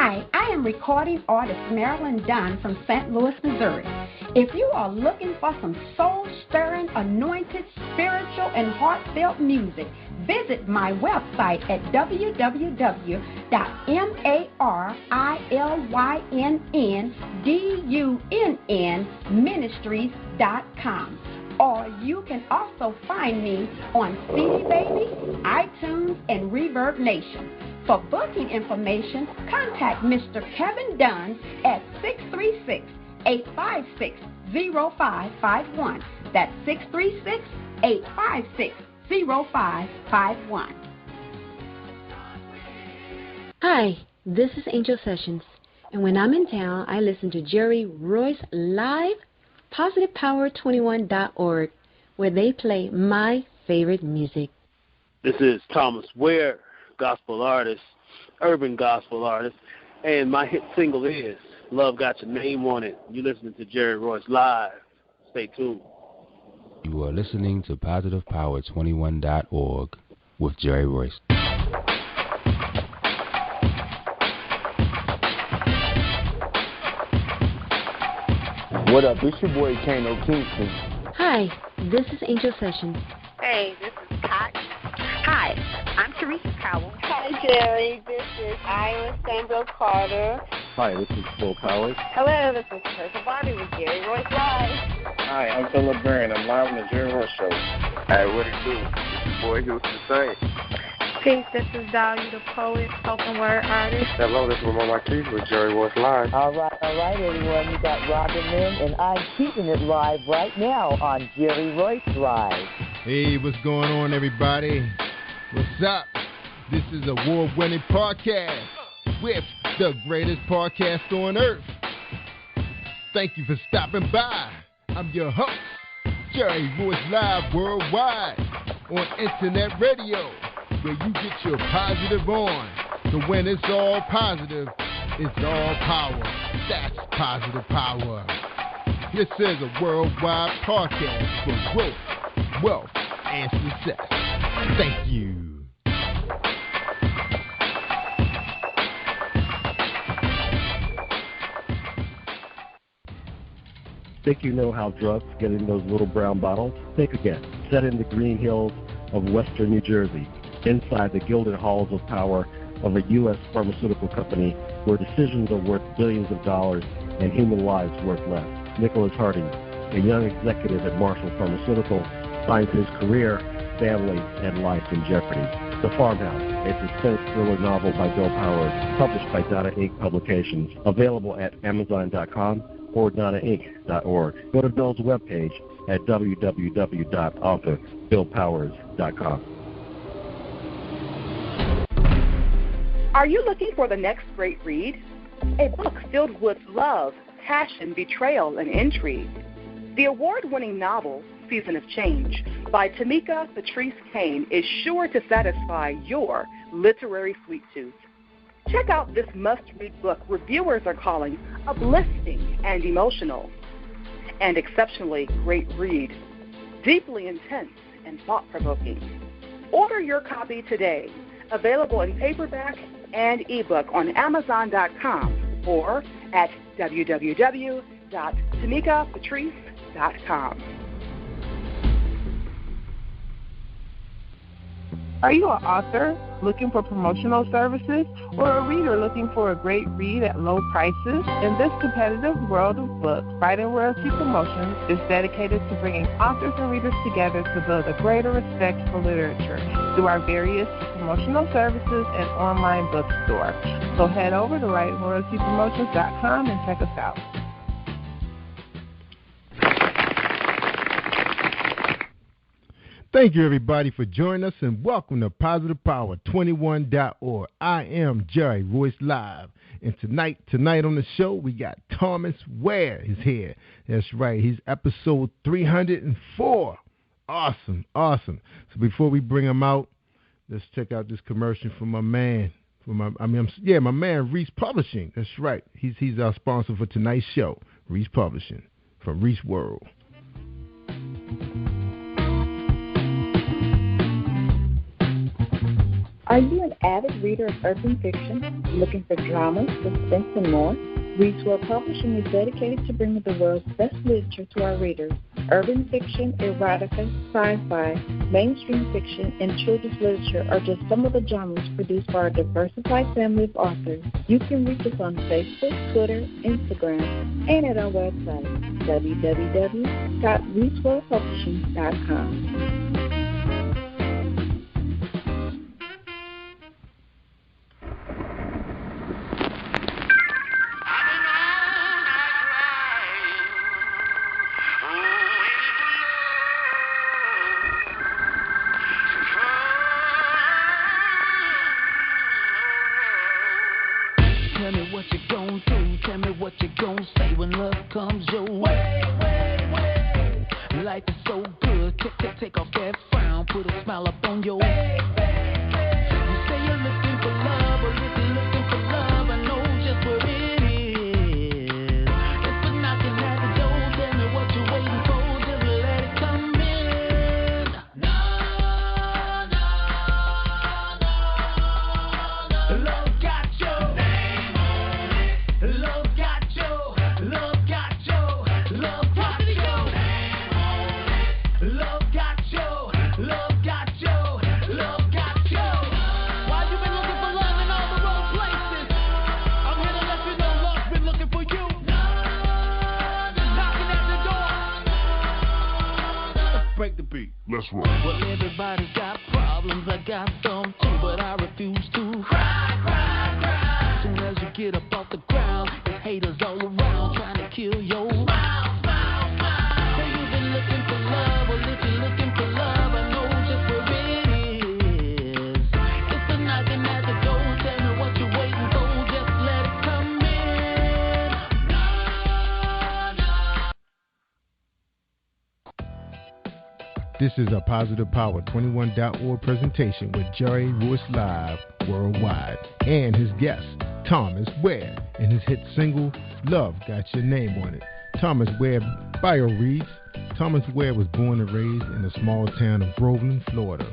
Hi, I am recording artist Marilyn Dunn from St. Louis, Missouri. If you are looking for some soul-stirring, anointed, spiritual, and heartfelt music, visit my website at www.marilyndunnministries.com. Or you can also find me on CD Baby, iTunes, and Reverb Nation. For booking information, contact Mr. Kevin Dunn at 636-856-0551. That's 636-856-0551. Hi, this is Angel Sessions, and when I'm in town, I listen to Jerry Royce live, positivepower21.org, where they play my favorite music. This is Thomas-Ware, gospel artist, urban gospel artist, and my hit single is Love Got Your Name on It. You're listening to Jerry Royce live. Stay tuned. You are listening to positivepower21.org with Jerry Royce. What up? It's your boy Kano Kingston. Hi, this is Angel Sessions. Hey, this is Pat. Hi, I'm Teresa Cowell. Hi, Jerry. This is Ira Sandra Carter. Hi, this is Phil Powers. Hello, this is Teresa Bobby with Jerry Royce Live. Hi, I'm Philip Barron. I'm live on the Jerry Royce Show. Hey, what it do? It's your boy Houston Saint. Peace, this is Dahlia the poet, spoken word artist. Hello, this is Mama Marquise with Jerry Royce Live. All right, everyone. You got Robin Lynn, and I'm keeping it live right now on Jerry Royce Live. Hey, what's going on, everybody? What's up? This is a award-winning podcast with the greatest podcast on earth. Thank you for stopping by. I'm your host, Jerry Royce Live Worldwide on Internet Radio, where you get your positive on. So when it's all positive, it's all power. That's positive power. This is a worldwide podcast for growth, wealth, and success. Thank you. Think you know how drugs get in those little brown bottles? Think again. Set in the green hills of western New Jersey, inside the gilded halls of power of a U.S. pharmaceutical company where decisions are worth billions of dollars and human lives worth less. Nicholas Harding, a young executive at Marshall Pharmaceutical, finds his career, family, and life in jeopardy. The Farmhouse, a suspense thriller novel by Bill Powers, published by Donna Inc. Publications, available at Amazon.com or DonnaInc.org. Go to Bill's webpage at www.author.BillPowers.com. Are you looking for the next great read? A book filled with love, passion, betrayal, and intrigue. The award-winning novel, Season of Change, by Tamika Patrice Kane, is sure to satisfy your literary sweet tooth. Check out this must-read book reviewers are calling uplifting and emotional, and exceptionally great read, deeply intense and thought-provoking. Order your copy today, available in paperback and ebook on Amazon.com or at www.tamikapatrice.com. Are you an author looking for promotional services or a reader looking for a great read at low prices? In this competitive world of books, Writing Royalty Promotions is dedicated to bringing authors and readers together to build a greater respect for literature through our various promotional services and online bookstore. So head over to WritingRoyaltyPromotions.com and check us out. Thank you, everybody, for joining us, and welcome to PositivePower21.org. I am Jerry Royce Live, and tonight on the show, we got Thomas-Ware is here. That's right, he's episode 304. Awesome. So before we bring him out, let's check out this commercial from my man. My man Reese Publishing. That's right, he's our sponsor for tonight's show, Reese Publishing from Reese World. Are you an avid reader of urban fiction, looking for drama, suspense, and more? Read Swell Publishing is dedicated to bringing the world's best literature to our readers. Urban fiction, erotica, sci-fi, mainstream fiction, and children's literature are just some of the genres produced by our diversified family of authors. You can reach us on Facebook, Twitter, Instagram, and at our website, www.reswellpublishing.com. This is a Positive Power 21.org presentation with Jerry Royce Live Worldwide and his guest, Thomas Ware, and his hit single, Love Got Your Name on It. Thomas Ware bio reads, Thomas Ware was born and raised in the small town of Groveland, Florida.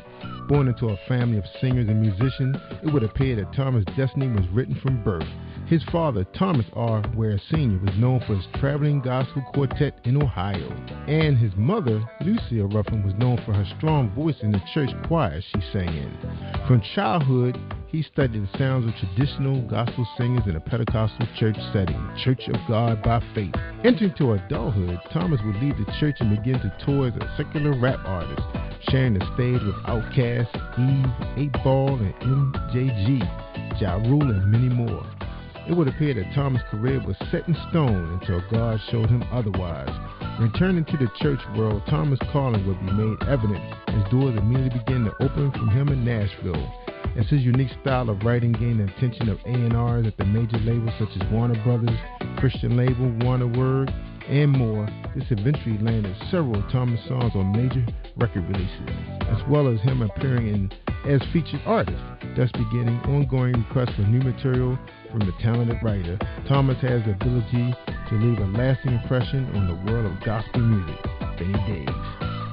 Born into a family of singers and musicians, it would appear that Thomas' destiny was written from birth. His father, Thomas R. Ware Sr., was known for his traveling gospel quartet in Ohio. And his mother, Lucille Ruffin, was known for her strong voice in the church choir she sang in. From childhood, he studied the sounds of traditional gospel singers in a Pentecostal church setting, Church of God by Faith. Entering to adulthood, Thomas would leave the church and begin to tour as a secular rap artist, sharing the stage with OutKast, Eve, 8-Ball, and MJG, Ja Rule, and many more. It would appear that Thomas' career was set in stone until God showed him otherwise. Returning to the church world, Thomas' calling would be made evident as doors immediately began to open from him in Nashville. As his unique style of writing gained the attention of A&Rs at the major labels such as Warner Brothers, Christian label, Warner Word, and more, this eventually landed several Thomas songs on major record releases, as well as him appearing in as featured artist, thus beginning ongoing requests for new material from the talented writer. Thomas has the ability to leave a lasting impression on the world of gospel music. Bennie Diggs.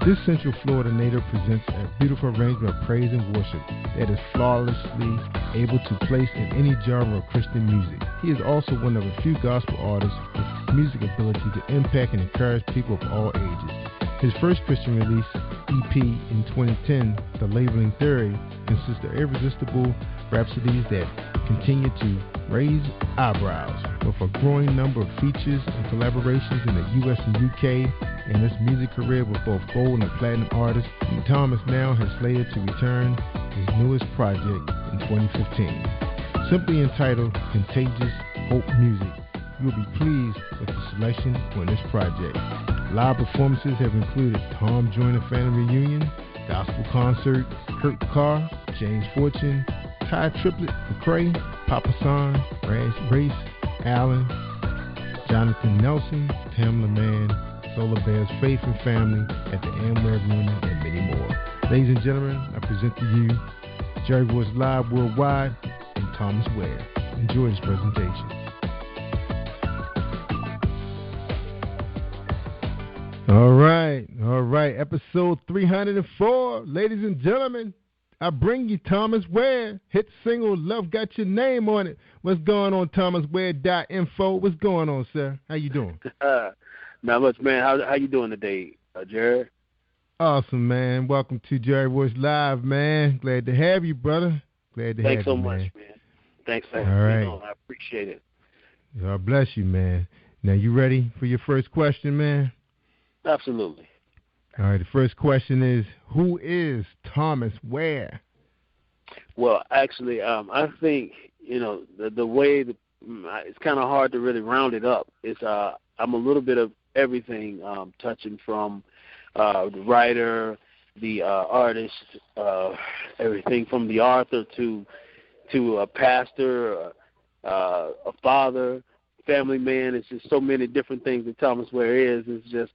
This Central Florida native presents a beautiful arrangement of praise and worship that is flawlessly able to place in any genre of Christian music. He is also one of a few gospel artists with music ability to impact and encourage people of all ages. His first Christian release, EP, in 2010, The Labeling Theory, consists of irresistible rhapsodies that continue to raise eyebrows, with a growing number of features and collaborations in the U.S. and U.K., and his music career with both gold and platinum artists. Thomas now has slated to return his newest project in 2015. Simply entitled Contagious Hope Music, you will be pleased with the selection on this project. Live performances have included Tom Joyner Family Reunion, Gospel Concert, Kurt Carr, James Fortune, Ty Triplett McCrae, Papa San, Race, Allen, Jonathan Nelson, Tamla Mann, Solar Bears, Faith and Family at the Amware Arena, and many more. Ladies and gentlemen, I present to you Jerry Royce Live Worldwide and Thomas Ware. Enjoy this presentation. All right. Episode 304, ladies and gentlemen. I bring you Thomas Ware. Hit single, Love Got Your Name on it. What's going on, thomasware.info? What's going on, sir? How you doing? Not much, man. How you doing today, Jared? Awesome, man. Welcome to Jerry Royce Live, man. Glad to have you, brother. Glad to have you, Thanks so much, man. Thanks for having me on. I appreciate it. God bless you, man. Now, you ready for your first question, man? Absolutely. All right, the first question is, who is Thomas Ware? Well, actually, I think, the way that it's kind of hard to really round it up. It's I'm a little bit of everything, touching from the writer, the artist, everything from the author to a pastor, a father, family man. It's just so many different things that Thomas Ware is. It's just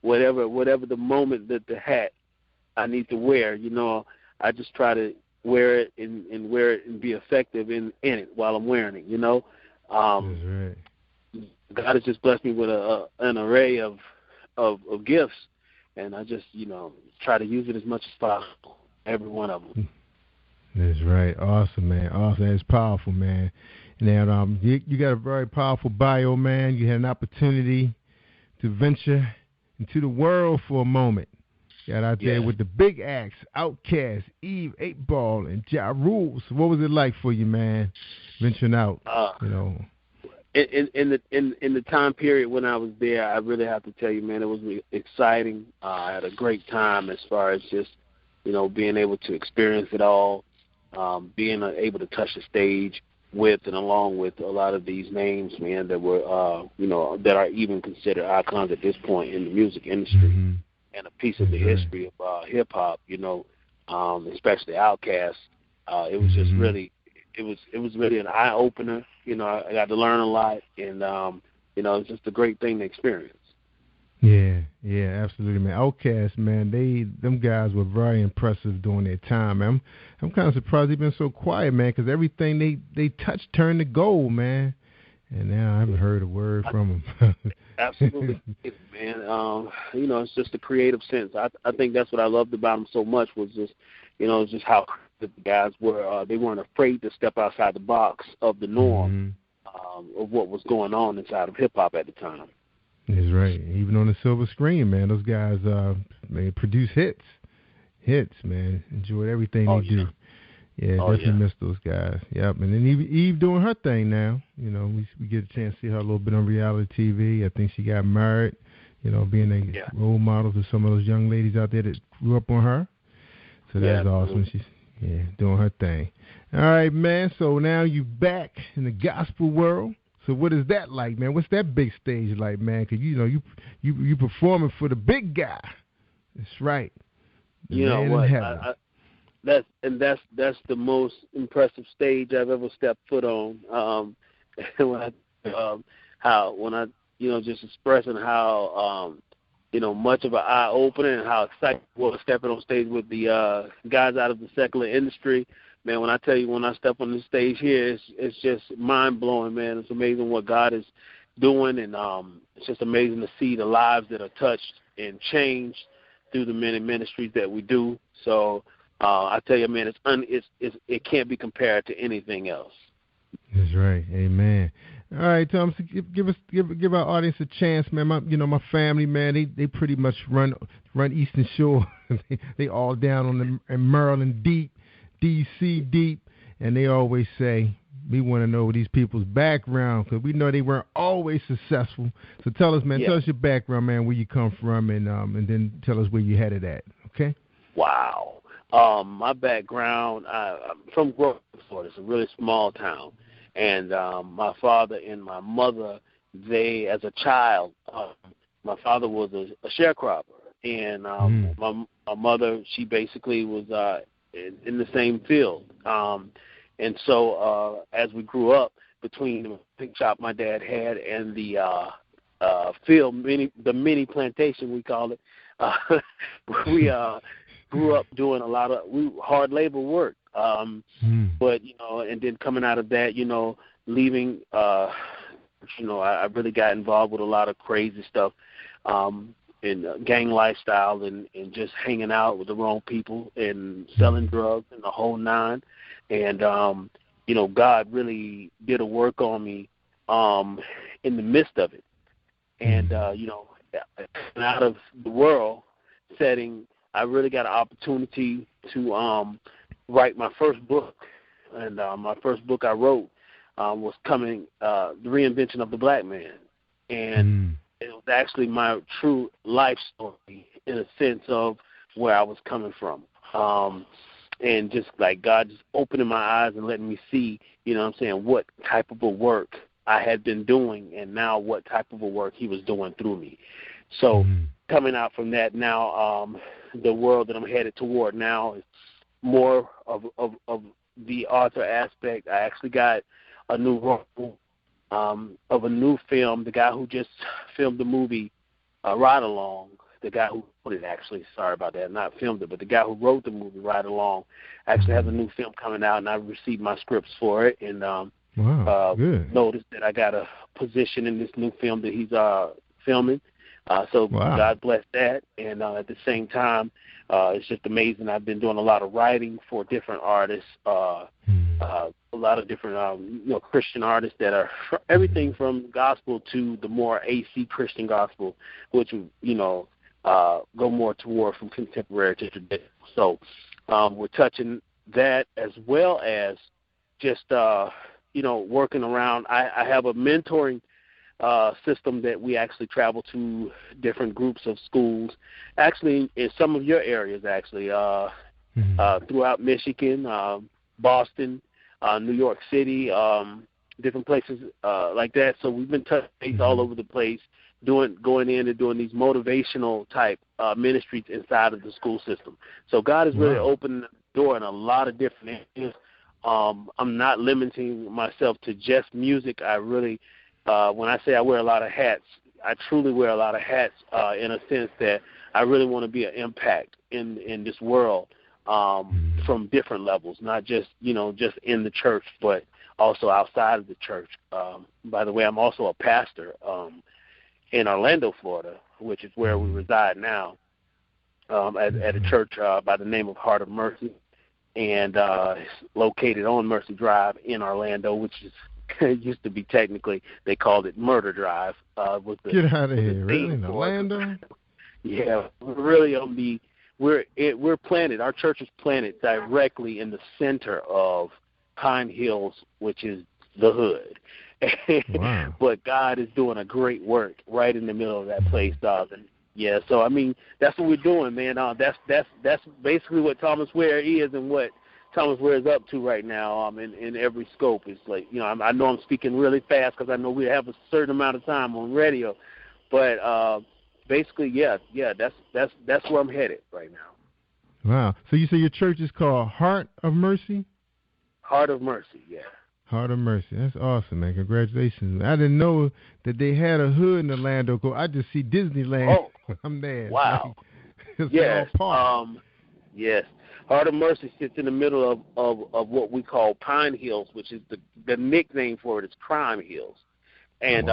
whatever the moment that the hat I need to wear, I just try to wear it and wear it and be effective in it while I'm wearing it, That's right. God has just blessed me with an array of gifts, and I just, try to use it as much as possible, every one of them. That's right. Awesome, man. Awesome. That's powerful, man. Now, you got a very powerful bio, man. You had an opportunity to venture into the world for a moment. Got out there with the big acts, OutKast, Eve, 8 Ball, and Ja Rule. So what was it like for you, man, venturing out? In the time period when I was there, I really have to tell you, man, it was exciting. I had a great time as far as just, being able to experience it all, being able to touch the stage with and along with a lot of these names, man, that were, that are even considered icons at this point in the music industry, and a piece of the history of hip-hop, especially OutKast. It was just really, it was really an eye-opener. I got to learn a lot, and, it's just a great thing to experience. Yeah, absolutely, man. OutKast, man, them guys were very impressive during their time, man. I'm kind of surprised they've been so quiet, man, because everything they touched turned to gold, man. And now I haven't heard a word from them. Absolutely, man. It's just a creative sense. I think that's what I loved about them so much was just, just how creative the guys were. They weren't afraid to step outside the box of the norm of what was going on inside of hip-hop at the time. That's right. Even on the silver screen, man, those guys they produce hits, man. Enjoyed everything they do. Yeah, definitely miss those guys. Yep. And then Eve doing her thing now. We get a chance to see her a little bit on reality TV. I think she got married. Being a role model to some of those young ladies out there that grew up on her. So that's awesome. She's doing her thing. All right, man. So now you back in the gospel world. So what is that like, man? What's that big stage like, man? Because you performing for the big guy. That's right. You know what? That's the most impressive stage I've ever stepped foot on. When I just expressing how much of an eye opener and how excited I was stepping on stage with the guys out of the secular industry. Man, when I tell you, when I step on the stage here, it's just mind-blowing, man. It's amazing what God is doing, and it's just amazing to see the lives that are touched and changed through the many ministries that we do. So I tell you, man, it can't be compared to anything else. That's right. Amen. All right, Thomas, give our audience a chance, man. My family, man, they pretty much run Eastern Shore. they all down in Maryland deep. D.C. deep, and they always say, we want to know these people's background because we know they weren't always successful. So tell us, man, tell us your background, man, where you come from, and then tell us where you headed at, okay? Wow. My background, I'm from Groveland, Florida. It's a really small town. And my father and my mother, as a child, my father was a sharecropper. And my mother, she basically was in the same field. And so as we grew up, between the pig shop my dad had and the field, the mini plantation, we call it, we grew up doing a lot of hard labor work. But, and then coming out of that, leaving, I really got involved with a lot of crazy stuff. gang lifestyle and just hanging out with the wrong people and selling drugs and the whole nine. And, God really did a work on me in the midst of it. And, out of the world setting, I really got an opportunity to write my first book. And my first book I wrote was The Reinvention of the Black Man. And it was actually my true life story in a sense of where I was coming from. And just like God just opening my eyes and letting me see, what type of a work I had been doing and now what type of a work he was doing through me. So coming out from that now, the world that I'm headed toward now is more of the author aspect. I actually got a new role of a new film. The guy who just filmed the movie Ride Along, the guy who wrote it actually, sorry about that, not filmed it, but the guy who wrote the movie Ride Along actually has a new film coming out, and I received my scripts for it, and noticed that I got a position in this new film that he's filming. God bless that, and at the same time, it's just amazing. I've been doing a lot of writing for different artists, a lot of different, Christian artists that are everything from gospel to the more AC Christian gospel, which, go more toward from contemporary to traditional. So we're touching that as well as just, working around. I have a mentoring system that we actually travel to different groups of schools, actually in some of your areas, actually, throughout Michigan, Boston, New York City, different places like that. So we've been touching all over the place, going in and doing these motivational type ministries inside of the school system. So God has really opened the door in a lot of different areas. I'm not limiting myself to just music. I really, when I say I wear a lot of hats, I truly wear a lot of hats in a sense that I really want to be an impact in this world from different levels, not just, just in the church, but also outside of the church. By the way, I'm also a pastor in Orlando, Florida, which is where we reside now, at a church by the name of Heart of Mercy, and it's located on Mercy Drive in Orlando, which is used to be technically, they called it Murder Drive. Get out of here, really? In Orlando? Yeah, we're planted. Our church is planted directly in the center of Pine Hills, which is the hood. Wow. But God is doing a great work right in the middle of that place, and yeah. So I mean, that's what we're doing, man. That's basically what Thomas-ware is and what Thomas-ware is up to right now. In every scope. It's like, I know I'm speaking really fast because I know we have a certain amount of time on radio, but basically, that's where I'm headed right now. Wow. So you say your church is called Heart of Mercy? Heart of Mercy, yeah. Heart of Mercy. That's awesome, man. Congratulations. I didn't know that they had a hood in Orlando. I just see Disneyland. Oh, I'm mad. Wow. Yes. Yes. Heart of Mercy sits in the middle of what we call Pine Hills, which is the nickname for it is Crime Hills. And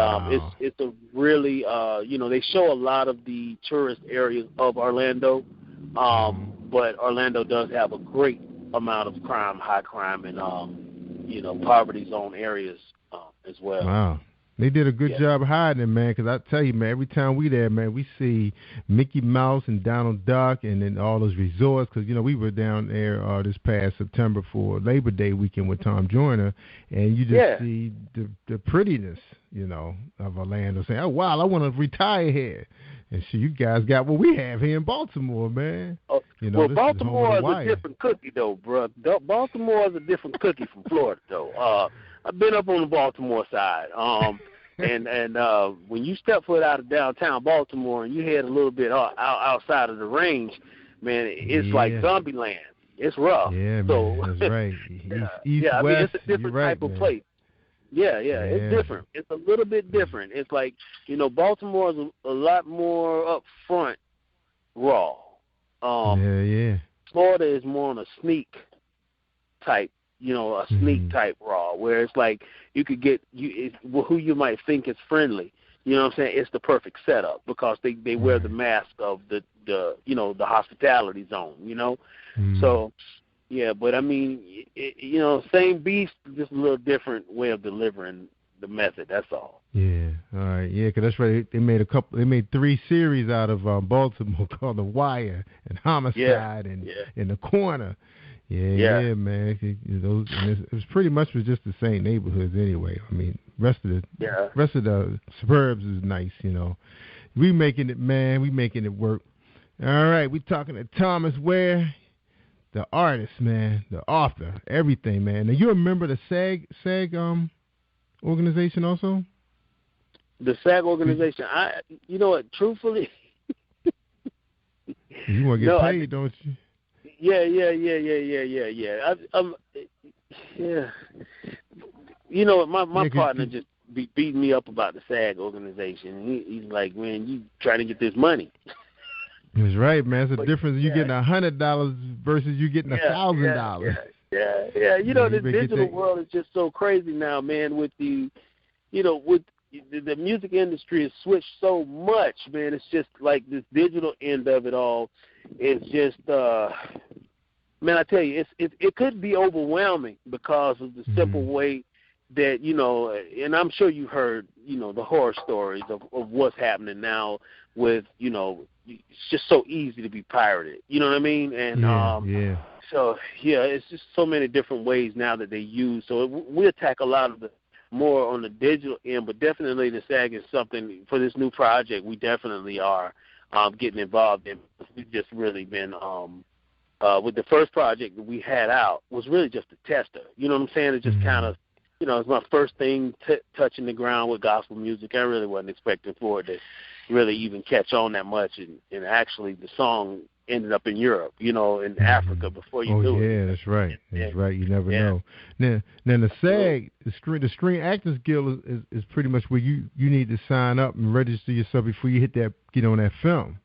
it's a really, they show a lot of the tourist areas of Orlando, but Orlando does have a great amount of crime, high crime, and, poverty zone areas as well. Wow. They did a good job hiding it, man, because I tell you, man, every time we there, man, we see Mickey Mouse and Donald Duck and then all those resorts, because, we were down there this past September for Labor Day weekend with Tom Joyner, and you just see the prettiness, of Orlando, saying, oh, wow, I want to retire here. And so you guys got what we have here in Baltimore, man. Baltimore is a different cookie, though, bro. Baltimore is a different cookie from Florida, though. I've been up on the Baltimore side, and when you step foot out of downtown Baltimore and you head a little bit outside of the range, man, it's like zombie land. It's rough. Yeah, man, that's right. East, I West, mean, it's a different type of place. Yeah, it's different. It's a little bit different. It's like, Baltimore is a lot more up front, raw. Florida is more on a sneak type, sneak type raw, where it's like you could get who you might think is friendly. You know what I'm saying? It's the perfect setup because they wear the mask of the hospitality zone, you know? So, yeah, but I mean, same beast, just a little different way of delivering the method, that's all. Yeah, all right, yeah, because that's right. They made 3 series out of Baltimore called The Wire and Homicide and In the Corner. Yeah, man. It was pretty much just the same neighborhoods anyway. I mean, rest of the suburbs is nice, you know. We making it, man. We making it work. All right, we talking to Thomas Ware, the artist, man, the author, everything, man. Now, you remember the SAG organization also? The SAG organization. You know what? Truthfully, you want to get paid, don't you? Yeah. You know, my partner just beating me up about the SAG organization. He's like, man, you trying to get this money. That's right, man. It's a difference. You getting $100 versus you getting $1,000. Yeah. You know, the digital world is just so crazy now, man. With the music industry has switched so much, man. It's just like this digital end of it all. It's just, man, I tell you, it could be overwhelming because of the simple way that, you know, and I'm sure you heard, you know, the horror stories of what's happening now with, you know, it's just so easy to be pirated. You know what I mean? And so, it's just so many different ways now that they use. So we attack a lot of the more on the digital end, but definitely the SAG is something for this new project we definitely are getting involved in. We've just really been with the first project that we had out was really just a tester. You know what I'm saying? It just kind of, you know, it's my first thing touching the ground with gospel music. I really wasn't expecting for it to really even catch on that much, and actually the song ended up in Europe, you know, in Africa before you knew it. Oh, yeah, that's right. That's right. You never know. Now the SAG, the Screen Actors Guild is pretty much where you need to sign up and register yourself before you get on that film.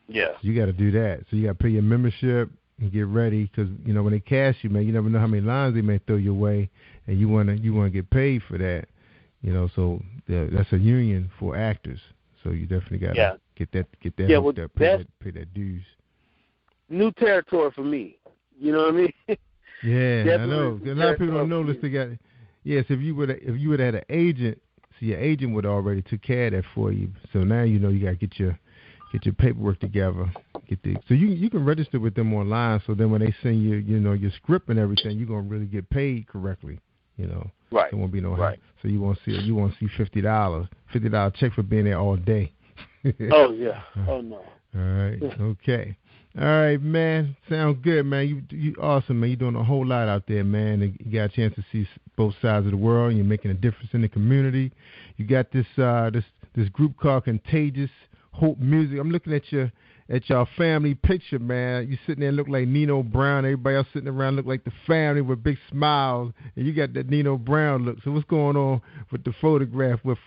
Yeah. So you got to do that. So you got to pay your membership and get ready because, you know, when they cast you, man, you never know how many lines they may throw your way, and you want to get paid for that, you know. So that's a union for actors. So you definitely got to get that hooked up, pay that dues. New territory for me. You know what I mean? Yeah, I know. A lot of people don't know this. They got yes. If you would have had an agent, see, your agent would already took care of that for you. So now you know you got to get your paperwork together. So you can register with them online. So then when they send you, you know, your script and everything, you're gonna really get paid correctly. You know, right? There won't be no help. So you won't see $50 check for being there all day. Oh yeah. Oh no. All right. Okay. All right, man. Sounds good, man. You awesome, man. You're doing a whole lot out there, man. And you got a chance to see both sides of the world. And you're making a difference in the community. You got this group called Contagious Hope Music. I'm looking at your family picture, man. You sitting there look like Nino Brown. Everybody else sitting around look like the family with big smiles, and you got that Nino Brown look. So what's going on with the photograph with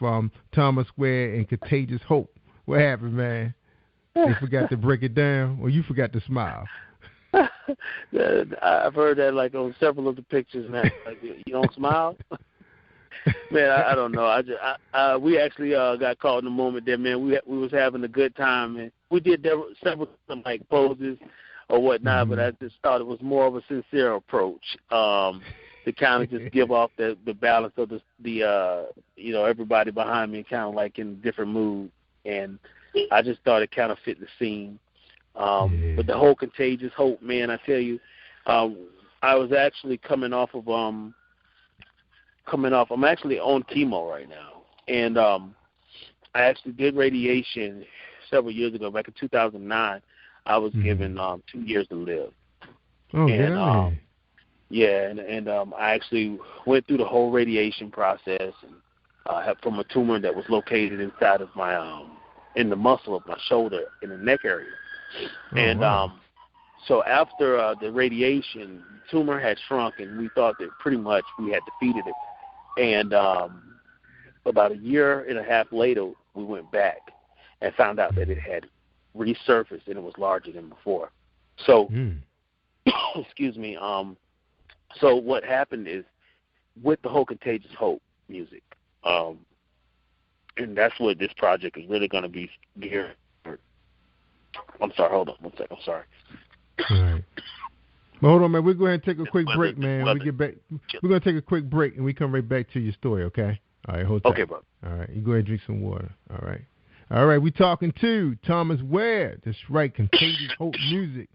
Thomas Ware and Contagious Hope? What happened, man? They forgot to break it down, or you forgot to smile? I've heard that like on several of the pictures, man. Like, you don't smile? Man, I don't know. We actually got caught in the moment there, man. We was having a good time, and we did several like poses or whatnot, but I just thought it was more of a sincere approach to kind of just give off the balance of the you know, everybody behind me kind of like in a different mood, and I just thought it kind of fit the scene. But the whole Contagious Hope, man, I tell you, I was actually coming off. I'm actually on chemo right now, and I actually did radiation several years ago. Back in 2009, I was given 2 years to live. Oh, and and I actually went through the whole radiation process, and from a tumor that was located inside of my in the muscle of my shoulder in the neck area. So after the radiation, the tumor had shrunk, and we thought that pretty much we had defeated it. And about a year and a half later, we went back and found out that it had resurfaced, and it was larger than before. So, excuse me. So what happened is, with the whole Contagious Hope music, And that's what this project is really going to be geared for. I'm sorry, hold on 1 second. I'm sorry. All right. Well, hold on, man. We'll go ahead and take a quick break, man. When we get back, we're going to take a quick break, and we come right back to your story, okay? All right, hold tight. Okay, bro. All right, you go ahead and drink some water. All right. All right, we talking to Thomas-Ware. That's right, Contagious Hope Music.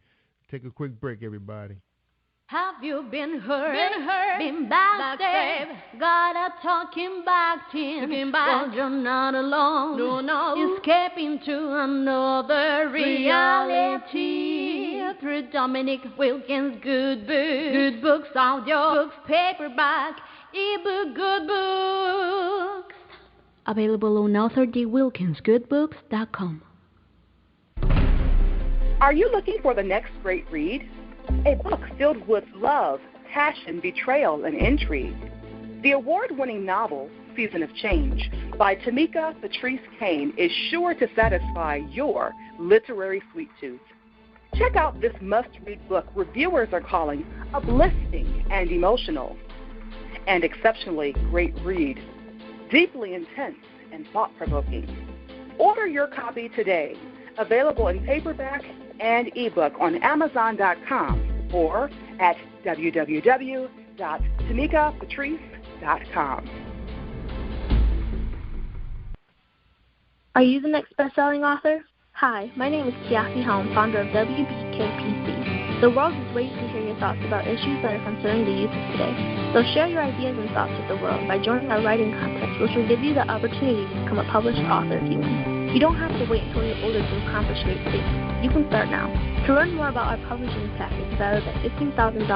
Take a quick break, everybody. Have you been hurt, been backstabbed, got a talking back team? Well, you're not alone, no. Escaping to another reality. Through Dominic Wilkins' good books, audio books, paperback, ebook, good books. Available on authordwilkinsgoodbooks.com. Are you looking for the next great read? A book filled with love, passion, betrayal, and intrigue. The award-winning novel, Season of Change, by Tamika Patrice Kane, is sure to satisfy your literary sweet tooth. Check out this must-read book reviewers are calling uplifting and emotional. And exceptionally great read, deeply intense and thought-provoking. Order your copy today. Available in paperback and ebook on Amazon.com or at www.tamikapatrice.com. Are you the next best-selling author? Hi, my name is Kiasi Helm, founder of WBKPC. The world is waiting to hear your thoughts about issues that are concerning the youth of today. So share your ideas and thoughts with the world by joining our writing contest, which will give you the opportunity to become a published author if you win. You don't have to wait until you're older to accomplish great things. You can start now. To learn more about our publishing package valued at $15,000,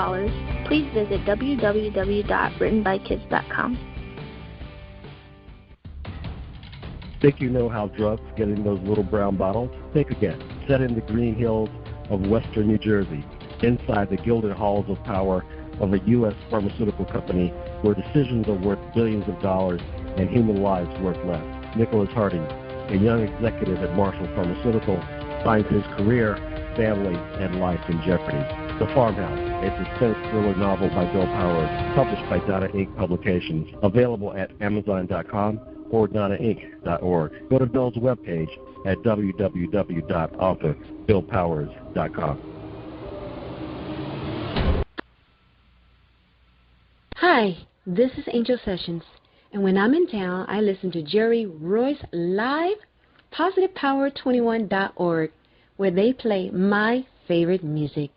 please visit www.writtenbykids.com. Think you know how drugs get in those little brown bottles? Think again. Set in the green hills of western New Jersey, inside the gilded halls of power of a U.S. pharmaceutical company where decisions are worth billions of dollars and human lives worth less. Nicholas Harding, a young executive at Marshall Pharmaceutical, finds his career, family, and life in jeopardy. The Farmhouse, a suspense thriller novel by Bill Powers, published by Donna Inc. Publications, available at Amazon.com or DonnaInc.org. Go to Bill's webpage at www.author.BillPowers.com. Hi, this is Angel Sessions, and when I'm in town, I listen to Jerry Royce live, PositivePower21.org, where they play my favorite music.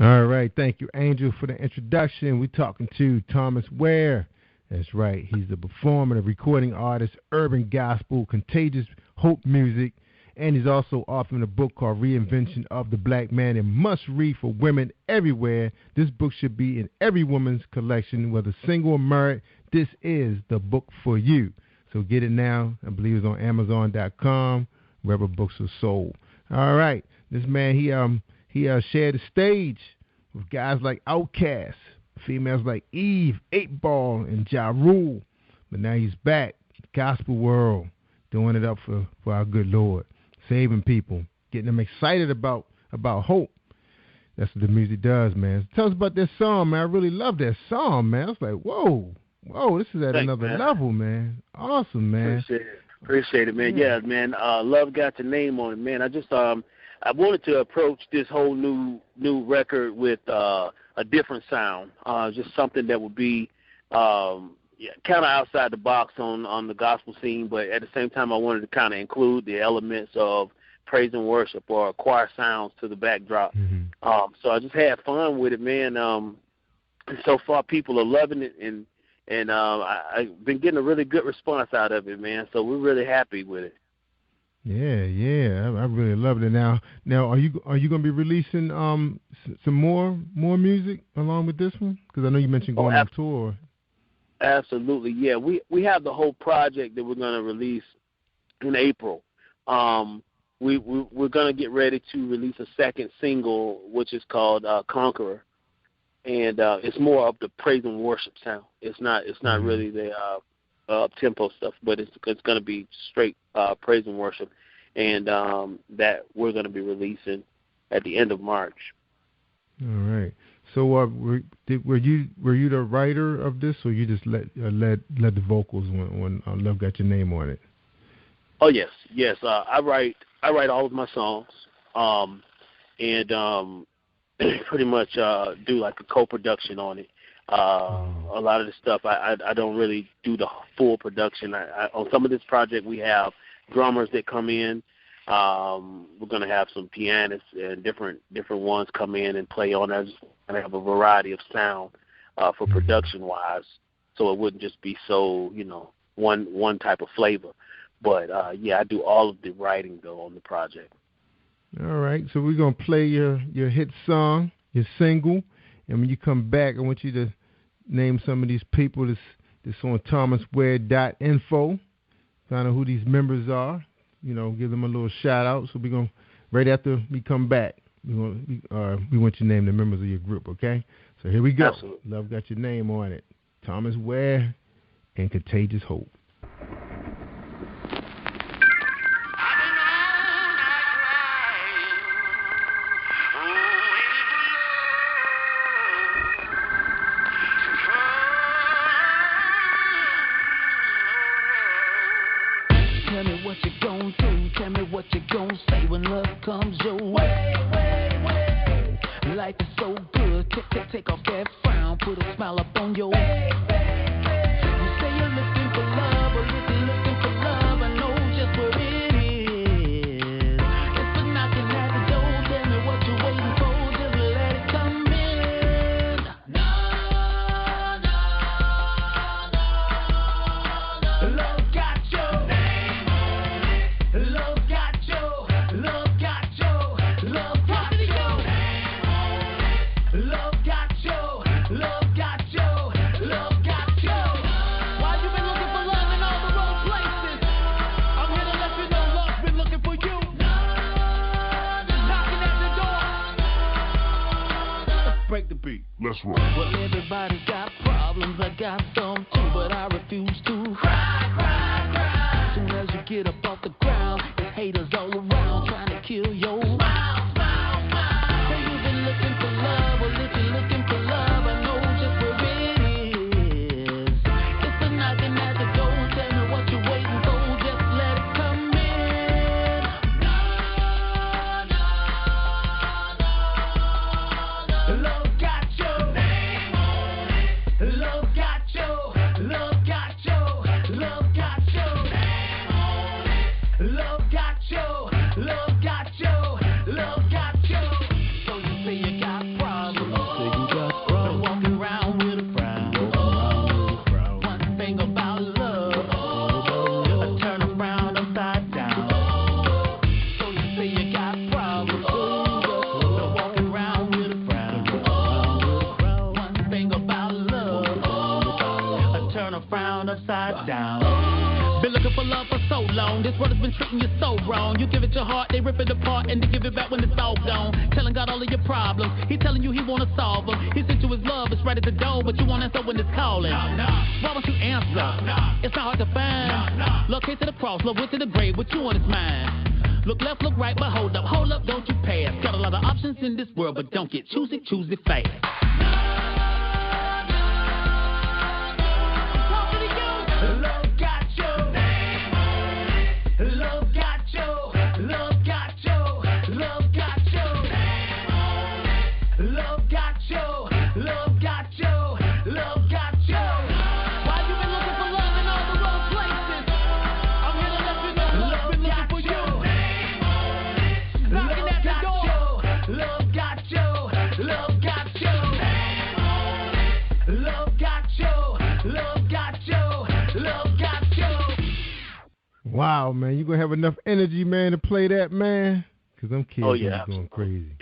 All right, thank you, Angel, for the introduction. We're talking to Thomas-Ware. That's right, he's the performer, the recording artist, urban gospel, contagious hope music, and he's also authoring a book called Reinvention of the Black Man, and must read for women everywhere. This book should be in every woman's collection, whether single or married. This is the book for you. So get it now. I believe it's on Amazon.com, wherever books are sold. All right, this man, he shared the stage with guys like OutKast, females like Eve, 8 Ball, and Ja Rule. But now he's back, gospel world, doing it up for our good Lord, saving people, getting them excited about hope. That's what the music does, man. Tell us about that song, man. I really love that song, man. I was like, whoa, this is at another level, man. Awesome, man. Appreciate it, man. Yeah, man. Love got your name on it, man. I just I wanted to approach this whole new record with a different sound, just something that would be kind of outside the box on the gospel scene, but at the same time I wanted to kind of include the elements of praise and worship or choir sounds to the backdrop. Mm-hmm. So I just had fun with it, man. So far people are loving it, and I've been getting a really good response out of it, man. So we're really happy with it. Yeah, I really love it. Now, are you going to be releasing some more music along with this one? Because I know you mentioned going on tour. Absolutely, yeah. We have the whole project that we're going to release in April. We're going to get ready to release a second single, which is called Conqueror, and it's more of the praise and worship sound. It's not really the tempo stuff, but it's going to be straight praise and worship, and that we're going to be releasing at the end of March. All right. So were you the writer of this, or you just led the vocals when Love Got Your Name on it? Oh yes. I write all of my songs, and pretty much do like a co-production on it. A lot of the stuff I don't really do the full production. On some of this project we have drummers that come in. We're going to have some pianists and different ones come in and play on it. And have a variety of sound for production-wise, so it wouldn't just be so, one type of flavor. But, I do all of the writing, though, on the project. All right, so we're going to play your hit song, your single, and when you come back, I want you to name some of these people that's on thomasware.info, find out who these members are, give them a little shout-out. So we're going to, right after we come back, we want you to name the members of your group, okay? So here we go. Absolutely. Love Got Your Name on it. Thomas Ware and Contagious Hope. Tell me what you gon' do. Tell me what you gon' say when love comes your way. Life is so good. Take off that frown. Put a smile up on your face. You say you're looking for love, or looking for love. I know just where it is. It's been knocking at the door. Tell me what you're waiting for. Just let it come in. No. Love got your name on it. Love got your. Love got your. Love got your name on it. Love got your. Love got your. Love got your. Why you been looking for love in all the wrong places? I'm here to let you know love's been looking for you. Knocking at the door. Let's break the beat. Let's roll. Well, everybody's got problems. I got some too, but I refuse to cry. Soon as you get up off the ground, there's haters all around trying to kill your smile. Say you've been looking for love, or if you're looking for love, I know just where it is. It's the knocking at the door. Tell me what you're waiting for. Just let it come in. Love got your name on it. Love got your. Love got your. Love got your name on it. Love got your. Love got your. Love got your. So you say you got problems. Been walking around with a frown. One thing about love, I turn a frown upside down. So you say you got problems. Been walking around with a frown. One thing about love, I turn a frown upside down. Been looking for love for so long. This world has been treating you so wrong. You give it your heart, they rip it apart, and they give it back when it's all gone. Telling God all of your problems. He telling you he wanna solve them. He sent you his love, it's right at the door, but you won't answer when it's calling. Why won't you answer? It's not hard to find. Locate to the cross, love went to the grave, what you want is mine. Look left, look right, but hold up, don't you pass. Got a lot of options in this world, but don't get choosy fast. Love got your name on it. Love got your. Love got your. Love got your name on it. Love got your. Love got your. Love got your. Why you been looking for love in all the wrong places? I'm here to let you know love's been looking for you. Knocking at the door. Love got your. Love got your name on it. Love got your. Love got your. Love got your. Wow, man, you gonna have enough energy, man, to play that, man? Because them kids are going crazy.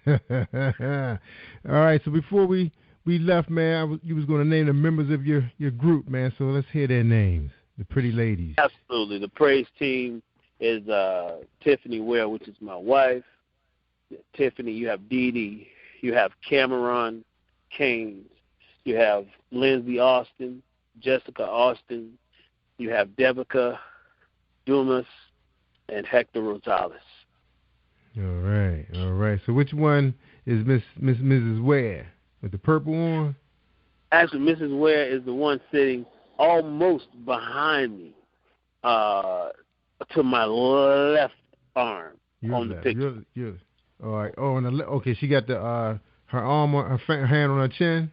All right, so before we left, man, you was gonna name the members of your group, man. So let's hear their names, the pretty ladies. Absolutely. The praise team is Tiffany Ware, which is my wife. Tiffany, you have Dee Dee, you have Cameron Keynes, you have Lindsay Austin, Jessica Austin, you have Debica Dumas, and Hector Rosales. All right. So which one is Mrs. Ware with the purple on? Actually, Mrs. Ware is the one sitting almost behind me, to my left arm on the picture. All right. Oh, on the okay. She got the her arm on her hand on her chin.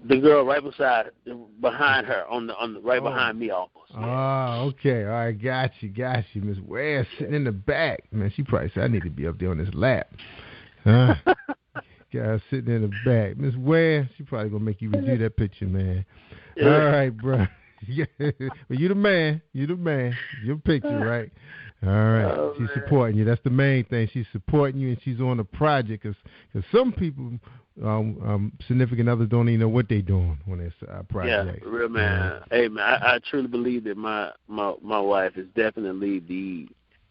The girl right behind her, on the behind me almost. Yeah. Oh, okay. All right, got you. Miss Ware sitting in the back. Man, she probably said, I need to be up there on this lap. Huh? Guy sitting in the back. Miss Ware, she probably going to make you redo that picture, man. Yeah. All right, bro. Well, you the man. Your picture, right? All right. Oh, she's supporting you. That's the main thing. She's supporting you, and she's on the project. Because some people, significant others, don't even know what they're doing when they're project. Yeah, real man. Hey, man, I truly believe that my wife is definitely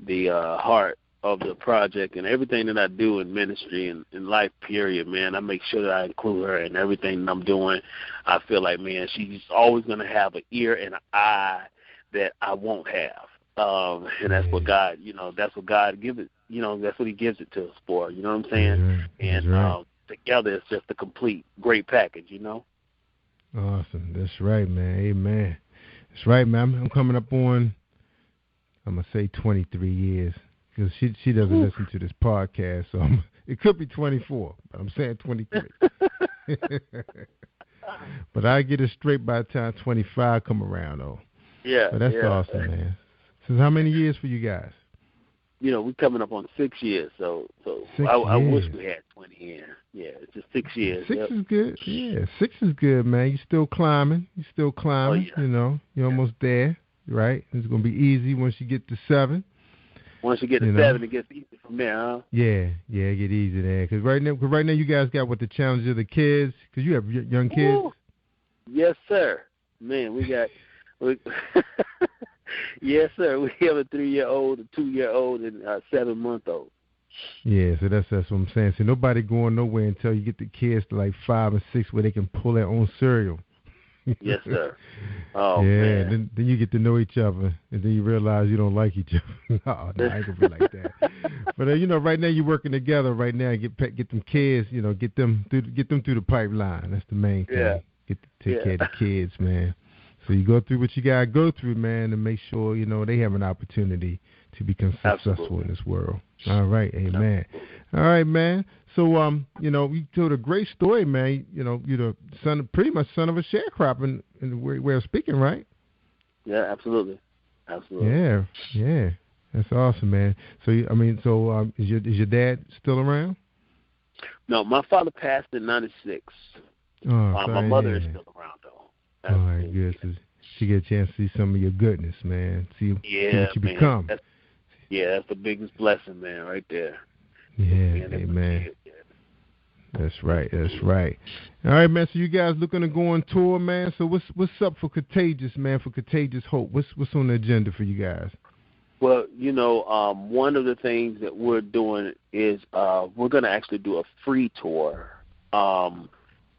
the heart of the project, and everything that I do in ministry and in life, period, man, I make sure that I include her in everything that I'm doing. I feel like, man, she's always going to have an ear and an eye that I won't have. And that's what God, that's what God gives it. That's what He gives it to us for. You know what I'm saying? And together, it's just a complete, great package. Awesome. That's right, man. Amen. That's right, man. I'm coming up on, I'm gonna say 23 years because she doesn't listen to this podcast, so it could be 24, but I'm saying 23. But I get it straight by the time 25 come around, though. Yeah. But that's awesome, man. So how many years for you guys? We're coming up on 6 years, so 6 I years. wish we had 20 years. Yeah, it's just 6 years. 6 is good. Yeah, 6 is good, man. You're still climbing. Oh, yeah. You're almost there, right? It's going to be easy once you get to 7. Once you get to 7, it gets easy from there, huh? Yeah, it get easy there. Because right now you guys got the challenge of the kids, because you have young kids. Ooh. Yes, sir. Man, we got... Yes, sir. We have a 3-year-old, a 2-year-old, and a 7-month-old. Yeah, so that's what I'm saying. So nobody going nowhere until you get the kids to like 5 and 6 where they can pull their own cereal. Yes, sir. Oh, yeah, man. Then you get to know each other, and then you realize you don't like each other. No, I ain't gonna be like that. But right now you're working together. Right now, get them kids. Get them through the pipeline. That's the main thing. Yeah. Get to take care of the kids, man. So you go through what you gotta go through, man, and make sure they have an opportunity to become successful in this world. All right, amen. All right, man. So you told a great story, man. You're the pretty much son of a sharecropper in way of speaking, right? Yeah, absolutely. Yeah. That's awesome, man. So is your dad still around? No, my father passed in '96. My mother is still around though. All right, good. So she get a chance to see some of your goodness, man. See what you become. That's the biggest blessing, man, right there. Yeah, amen. That's right. All right, man. So you guys looking to go on tour, man. So what's up for Contagious, man? For Contagious Hope, what's on the agenda for you guys? Well, one of the things that we're doing is we're going to actually do a free tour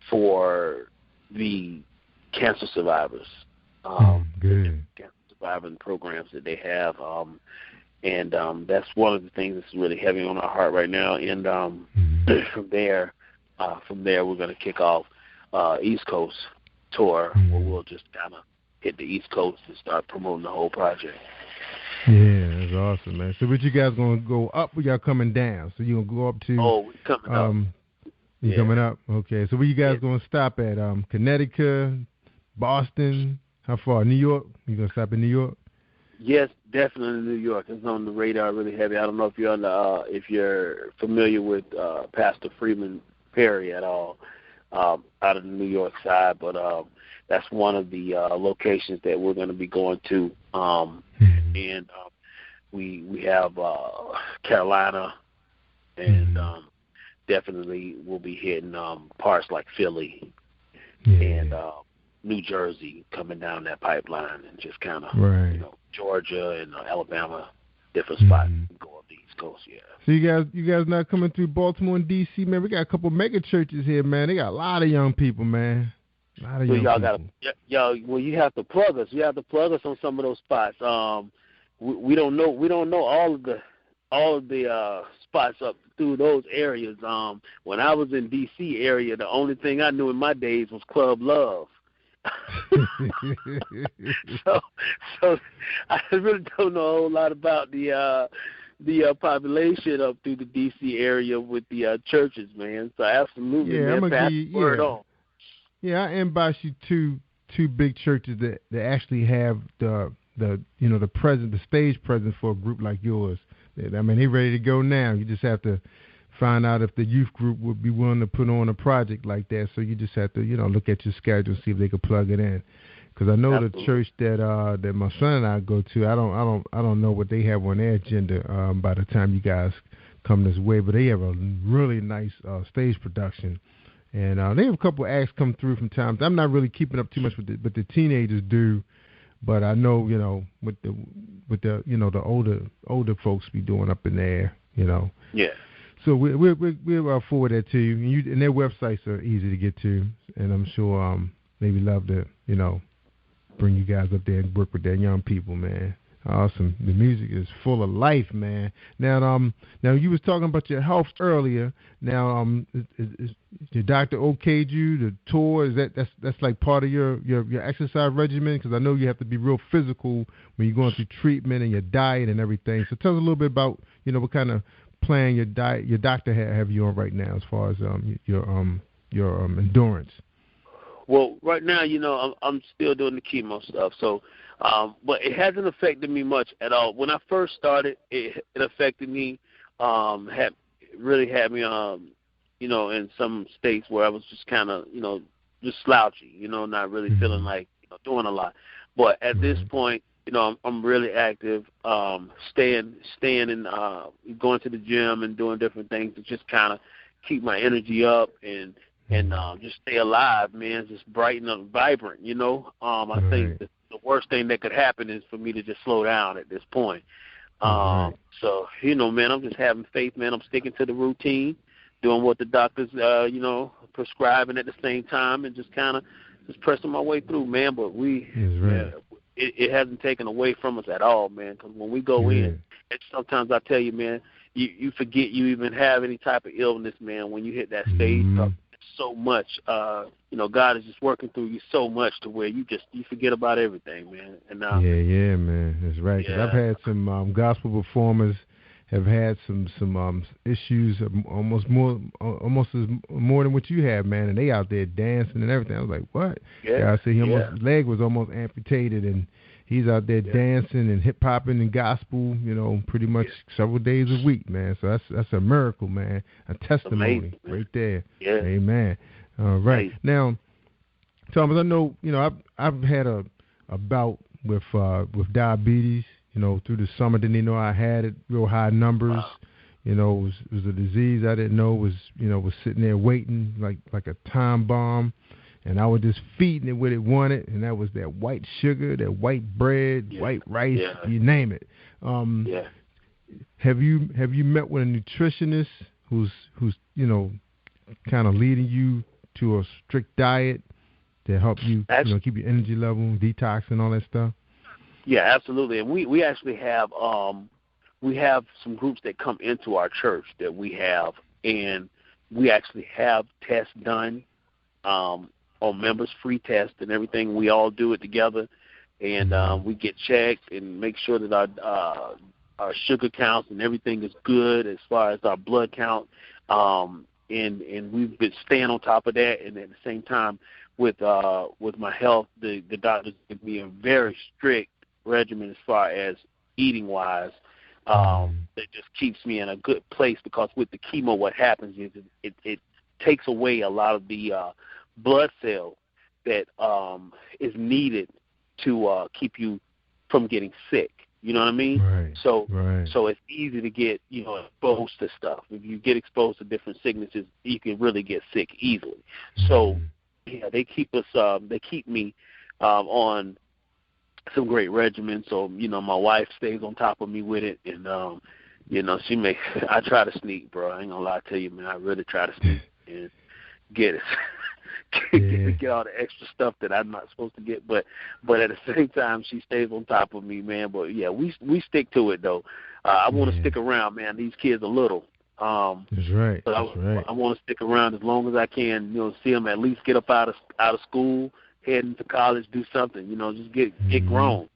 for the cancer survivors. Good. Cancer surviving programs that they have. And that's one of the things that's really heavy on our heart right now. And from there, we're going to kick off East Coast tour, where we'll just kind of hit the East Coast and start promoting the whole project. Yeah, that's awesome, man. So what you guys going to go up or y'all coming down? So you going to go up to... Oh, we're coming up. You're coming up? Okay. So where you guys going to stop at? Connecticut, Boston? How far? New York? You going to stop in New York? Yes, definitely New York. It's on the radar really heavy. I don't know if you're if you're familiar with Pastor Freeman Perry at all out of the New York side, but that's one of the locations that we're going to be going to. And we have Carolina, and definitely we'll be hitting parts like Philly and New Jersey coming down that pipeline, and just kind of Georgia and Alabama, different spots. Go up the East Coast, So you guys not coming through Baltimore and D.C., man? We got a couple mega churches here, man. They got a lot of young people, man. A lot of young people. Well, you have to plug us. You have to plug us on some of those spots. We don't know all of the spots up through those areas. When I was in D.C. area, the only thing I knew in my days was Club Love. so I really don't know a whole lot about the population up through the D.C. area with the churches, man. So absolutely, yeah, man, pass the word on. Yeah, I inbox you two big churches that actually have the stage presence for a group like yours. I mean, they're ready to go now. You just have to find out if the youth group would be willing to put on a project like that. So you just have to, look at your schedule and see if they could plug it in. Because I know the church that my son and I go to, I don't know what they have on their agenda by the time you guys come this way, but they have a really nice stage production. And they have a couple of acts come through from time to time. I'm not really keeping up too much with but the teenagers do. But I know, with the older folks be doing up in there, Yeah. So we'll forward that to you. And their websites are easy to get to, and I'm sure they would love to, bring you guys up there and work with their young people, man. Awesome. The music is full of life, man. Now you was talking about your health earlier. Now, is your doctor okayed you to tour? Is that's like part of your exercise regimen? Because I know you have to be real physical when you're going through treatment and your diet and everything. So tell us a little bit about what kind of plan your doctor have you on right now as far as your endurance. Well, right now, I'm still doing the chemo stuff, so but it hasn't affected me much at all. When I first started, it affected me, had me, in some states where I was just kind of, just slouchy, not really feeling like doing a lot. But at this point, I'm really active, staying and going to the gym and doing different things to just kind of keep my energy up and just stay alive, man, just bright and vibrant, I think the worst thing that could happen is for me to just slow down at this point. So, man, I'm just having faith, man. I'm sticking to the routine, doing what the doctors, prescribing at the same time and just kind of just pressing my way through, man. But it hasn't taken away from us at all, man, because when we go in, sometimes I tell you, man, you forget you even have any type of illness, man, when you hit that stage. So much, God is just working through you so much to where you forget about everything, man. And yeah, man, that's right. Cause I've had some gospel performers have had some issues, almost more than what you have, man. And they out there dancing and everything. I was like, what? Yeah, I see his leg was almost amputated, and he's out there dancing and hip hopping and gospel, pretty much several days a week, man. So that's a miracle, man. A testimony amazing, right there. Yeah. Amen. All right. Now, Thomas, I know, I've had a bout with diabetes, through the summer. Didn't know I had it, real high numbers. Wow. It was a disease I didn't know was sitting there waiting like a time bomb. And I was just feeding it what it wanted, and that was that white sugar, that white bread, white rice, you name it. Have you met with a nutritionist who's kind of leading you to a strict diet to help you keep your energy level, detox, and all that stuff? Yeah, absolutely. And we actually have some groups that come into our church that we have, and we actually have tests done. On members, free test and everything. We all do it together, and we get checked and make sure that our sugar counts and everything is good as far as our blood count. And we've been staying on top of that. And at the same time, with my health, the doctors give me a very strict regimen as far as eating wise. That just keeps me in a good place, because with the chemo, what happens is it takes away a lot of the blood cell that is needed to keep you from getting sick. You know what I mean? Right. So it's easy to get exposed to stuff. If you get exposed to different sicknesses, you can really get sick easily. So they keep us. They keep me on some great regimen. So my wife stays on top of me with it, and she makes. I try to sneak, bro. I ain't gonna lie to you, man. I really try to sneak and get it. Get all the extra stuff that I'm not supposed to get, but at the same time she stays on top of me, man. But yeah, we stick to it though. I want to stick around, man. These kids are little, That's right. But I want to stick around as long as I can. See them at least get up out of school, head into college, do something. Just get grown.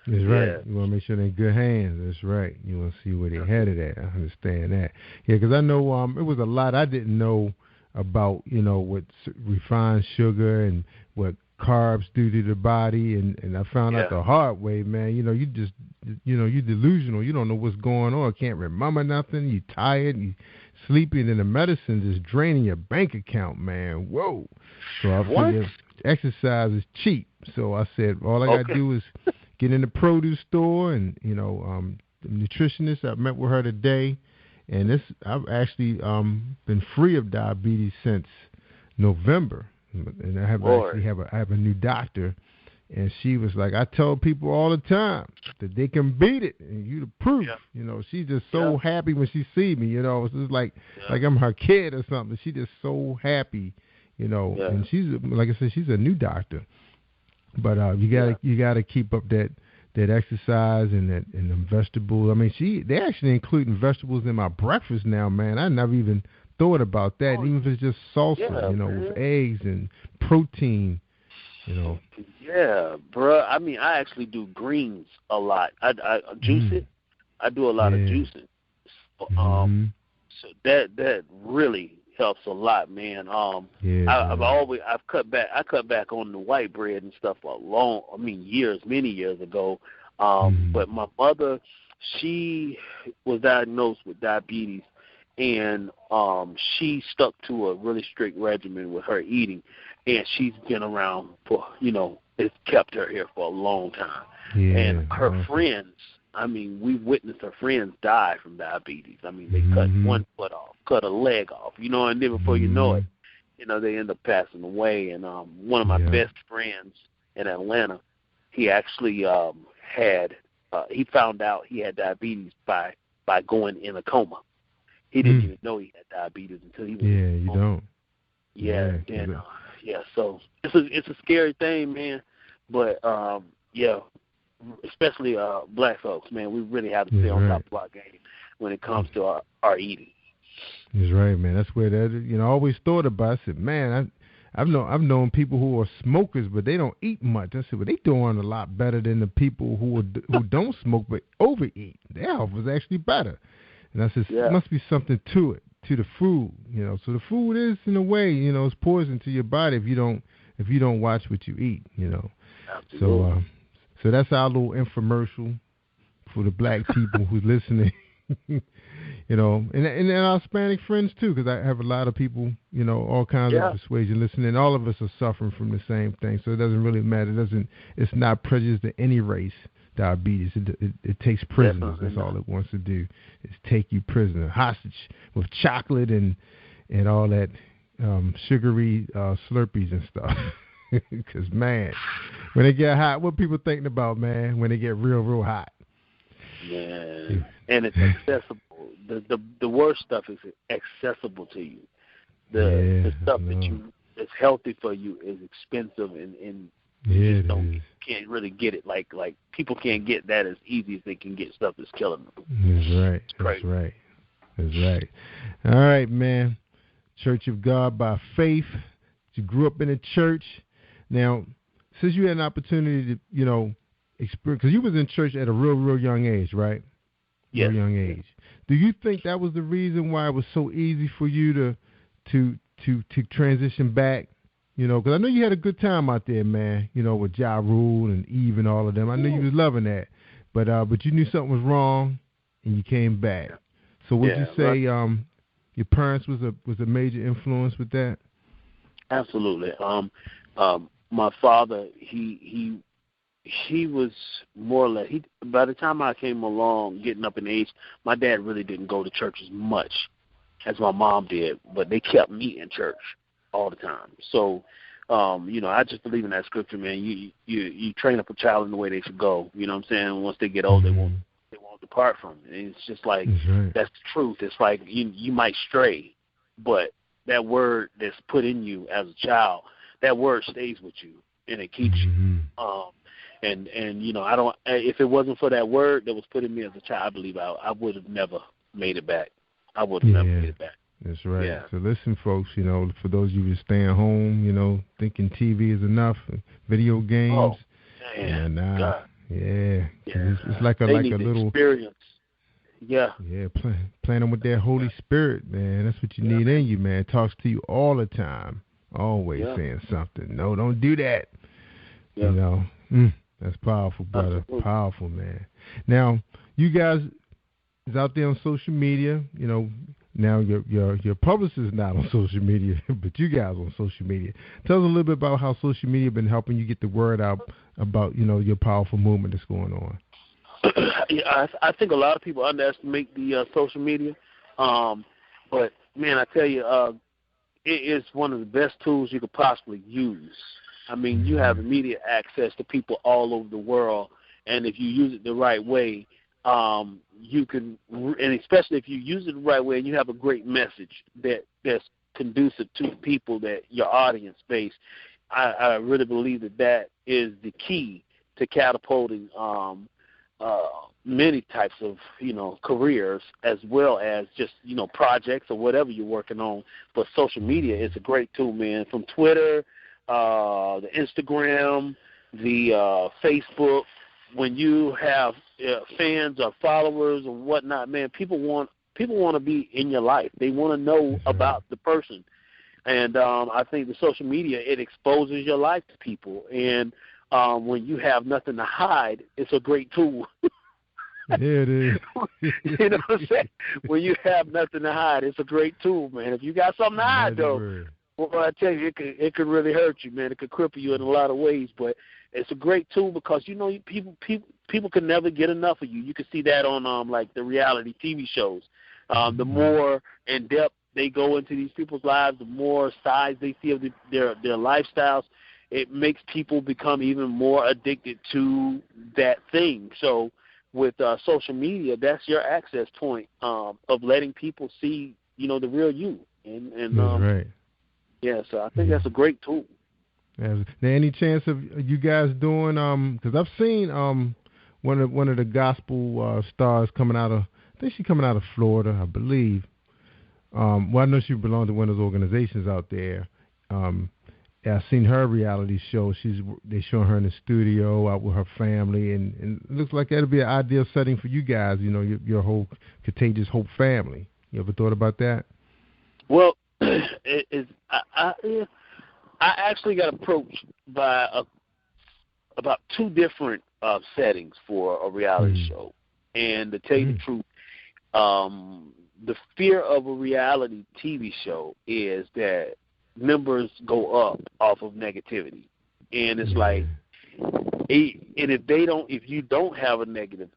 That's right. You want to make sure they're in good hands. That's right. You want to see where they're headed at. I understand that. Yeah, because I know it was a lot I didn't know about, what refined sugar and what carbs do to the body, and I found out the hard way, man. You just, you're delusional. You don't know what's going on. Can't remember nothing. You tired. You sleeping, and the medicine just draining your bank account, man. Whoa. So I figured exercise is cheap. So I said all I got to do is get in the produce store, and the nutritionist, I met with her today, and I've actually been free of diabetes since November, and I have a new doctor, and she was like, I tell people all the time that they can beat it, and you the proof. She's just so happy when she see me. It's just like I'm her kid or something. She just so happy, and she's, like I said, she's a new doctor. But you gotta keep up that exercise and the vegetables. I mean, they're actually including vegetables in my breakfast now, man. I never even thought about that. Even if it's just salsa, with eggs and protein, Yeah, bro. I mean, I actually do greens a lot. I juice it. I do a lot of juicing. So that really helps a lot, man. I've cut back. I cut back on the white bread and stuff many years ago. But my mother, she was diagnosed with diabetes, and she stuck to a really strict regimen with her eating, and she's been around for, it's kept her here for a long time. Yeah, and her friends, we've witnessed her friends die from diabetes. They cut one foot off, cut a leg off, and then before you know it, they end up passing away. And one of my best friends in Atlanta, he actually he found out he had diabetes by going in a coma. He didn't even know he had diabetes until he was in a coma. Don't. So it's a scary thing, man. But especially black folks, man, we really have to stay on top of our game when it comes to our eating. That's right, man. That's where that, I always thought about. I said, man, I've known people who are smokers, but they don't eat much. I said, well, they doing a lot better than the people who don't smoke but overeat. Their health was actually better. And I said, there must be something to it, to the food, So the food is, in a way, it's poison to your body if you don't watch what you eat, Absolutely. So that's our little infomercial for the black people who's listening, and our Hispanic friends too, because I have a lot of people, all kinds of persuasion listening. All of us are suffering from the same thing, so it doesn't really matter. It's not prejudice to any race. Diabetes, it takes prisoners. That's all it wants to do, is take you prisoner, hostage with chocolate and all that sugary Slurpees and stuff. Because, man, when they get hot, what people thinking about, man, when they get real, real hot? Yeah, and it's accessible. The worst stuff is accessible to you. The stuff that's healthy for you is expensive, and you can't really get it. Like people can't get that as easy as they can get stuff that's killing them. That's right. All right, man. Church of God by faith. You grew up in a church. Now, since you had an opportunity to, experience, because you was in church at a real, real young age, right? Yes. Real young age. Do you think that was the reason why it was so easy for you to transition back? Because I know you had a good time out there, man. With Ja Rule and Eve and all of them. I know you was loving that, but you knew something was wrong, and you came back. So would you say your parents was a major influence with that? Absolutely. My father, he was more or less. By the time I came along, getting up in age, my dad really didn't go to church as much as my mom did, but they kept me in church all the time. So, I just believe in that scripture, man. You train up a child in the way they should go. You know what I'm saying? Once they get old, they won't depart from it. And it's just like that's the truth. It's like you might stray, but that word that's put in you as a child, that word stays with you and it keeps you. And I don't. If it wasn't for that word that was put in me as a child, I believe I would have never made it back. I would have never get it back. That's right. Yeah. So listen, folks, for those of you who staying home, thinking TV is enough, video games. Oh, man. It's like a little experience. Yeah. Yeah, playing them with that Holy Spirit, man. That's what you need in you, man. It talks to you all the time. Always saying something. No, don't do that. Yeah. That's powerful, brother. Absolutely. Powerful, man. Now, you guys is out there on social media. Now your publicist is not on social media, but you guys on social media. Tell us a little bit about how social media been helping you get the word out about your powerful movement that's going on. I think a lot of people underestimate the social media, but man, I tell you, it is one of the best tools you could possibly use. I mean, you have immediate access to people all over the world, and if you use it the right way, you can, and especially if you use it the right way and you have a great message that's conducive to the people that your audience base, I really believe that is the key to catapulting many types of careers, as well as just projects or whatever you're working on. But social media is a great tool, man. From Twitter, the Instagram, the Facebook. When you have fans or followers or whatnot, man, people want to be in your life. They want to know about the person, and I think the social media, it exposes your life to people. And when you have nothing to hide, it's a great tool. Yeah, it is. You know what I'm saying? When you have nothing to hide, it's a great tool, man. If you got something to hide, though, well, I tell you, it could really hurt you, man. It could cripple you in a lot of ways, but it's a great tool because people can never get enough of you. You can see that on like the reality TV shows. The more in depth they go into these people's lives, the more sides they see of their lifestyles. It makes people become even more addicted to that thing. So with social media, that's your access point of letting people see, the real you. And that's right. Yeah, so I think that's a great tool. Now, any chance of you guys doing? Because I've seen one of the gospel stars coming out of. I think she's coming out of Florida, I believe. Well, I know she belongs to one of those organizations out there. I've seen her reality show. They're showing her in the studio out with her family, and it looks like that'd be an ideal setting for you guys. Your whole Contagious Hope family. You ever thought about that? Well, I actually got approached by about two different settings for a reality show. And to tell you the truth, the fear of a reality TV show is that members go up off of negativity. And it's like, and if you don't have a negative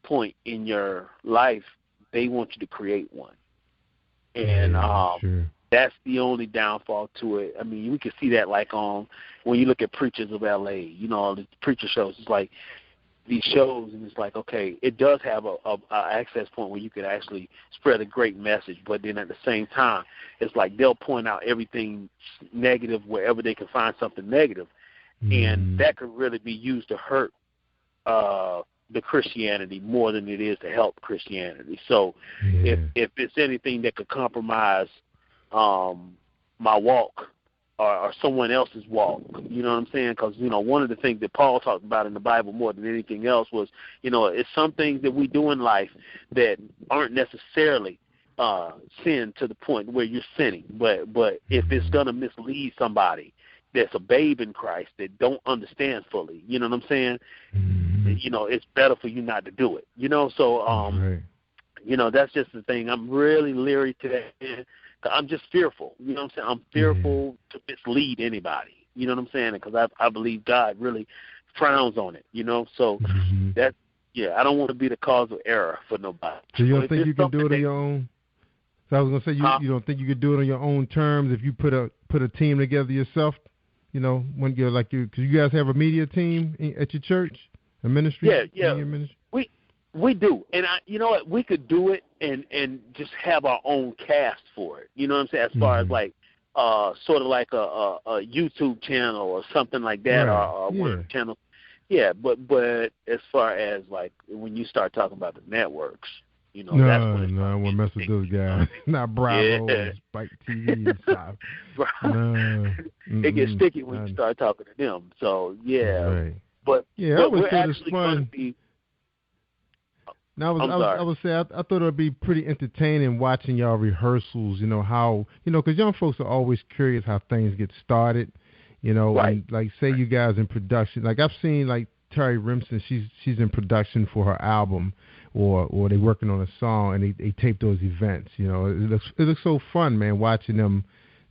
point in your life, they want you to create one. And that's the only downfall to it. I mean, we can see that like when you look at Preachers of L.A., all the preacher shows. It's like these shows, and it's like, okay, it does have a access point where you could actually spread a great message, but then at the same time, it's like they'll point out everything negative wherever they can find something negative, and that could really be used to hurt the Christianity more than it is to help Christianity. So if it's anything that could compromise my walk or someone else's walk, you know what I'm saying? Because, one of the things that Paul talked about in the Bible more than anything else was, it's some things that we do in life that aren't necessarily sin to the point where you're sinning. But if it's going to mislead somebody that's a babe in Christ that don't understand fully, you know what I'm saying? It's better for you not to do it, So, that's just the thing. I'm really leery to that. I'm just fearful, you know what I'm saying? I'm fearful to mislead anybody, you know what I'm saying? Because I believe God really frowns on it, So I don't want to be the cause of error for nobody. So you don't think you can do it on your own? So I was going to say, you don't think you could do it on your own terms if you put a team together yourself? When you're because you guys have a media team at your church, a ministry? Yeah. Ministry? We do. And you know what? We could do it and just have our own cast for it. You know what I'm saying? As far as like sort of like a YouTube channel or something like that, or one of the channels. Yeah, but as far as like when you start talking about the networks, You know, that's when I won't mess with those guys. Not Bravo, Spike TV and stuff. It gets sticky when you start talking to them. So right. but I would we're say actually going to be. Now, I would say I thought it would be pretty entertaining watching y'all rehearsals. You know how because young folks are always curious how things get started. You know, right. And like say you guys in production. Like I've seen like Terry Rimson, she's in production for her album, or they working on a song and they tape those events. You know, it looks so fun, man, watching them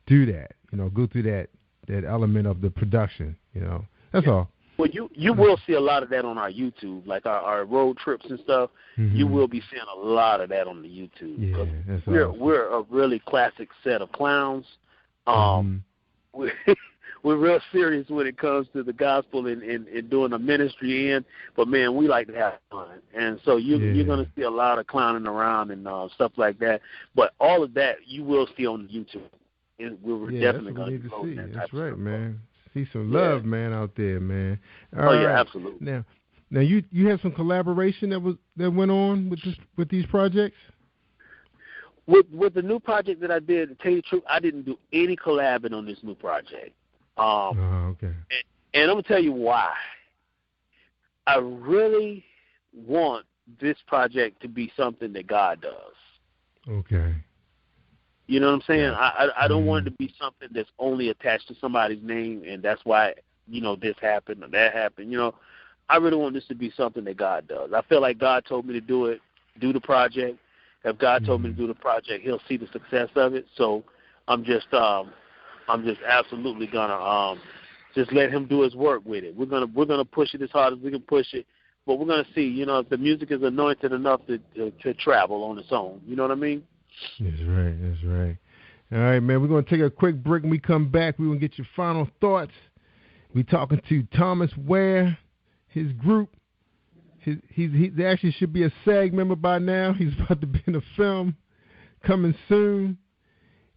do that. You know, go through that element of the production. You know, that's all. Well, you will see a lot of that on our YouTube, like our road trips and stuff. Mm-hmm. You will be seeing a lot of that on the YouTube. Yeah, that's we're a really classic set of clowns. We're real serious when it comes to the gospel and doing the ministry in, but man, we like to have fun, and so you're going to see a lot of clowning around and stuff like that. But all of that you will see on the YouTube. And we're definitely going to see. That's right, man. See some love, man, out there, man. All right. Absolutely. Now you had some collaboration that went on with these projects. With the new project that I did, to tell you the truth, I didn't do any collabing on this new project. Okay. And I'm gonna tell you why. I really want this project to be something that God does. Okay. You know what I'm saying? I don't want it to be something that's only attached to somebody's name, and that's why this happened or that happened. I really want this to be something that God does. I feel like God told me to do the project. If God told me to do the project, He'll see the success of it. So I'm just absolutely gonna just let Him do His work with it. We're gonna push it as hard as we can push it, but we're gonna see. If the music is anointed enough to travel on its own. You know what I mean? That's right. All right, man. We're gonna take a quick break. When we come back, we're gonna get your final thoughts. We're talking to Thomas Ware, his group. He actually should be a SAG member by now. He's about to be in a film coming soon,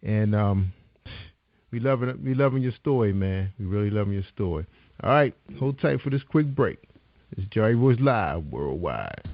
and we loving your story, man. We really loving your story. All right, hold tight for this quick break. It's Jerry Royce Live Worldwide.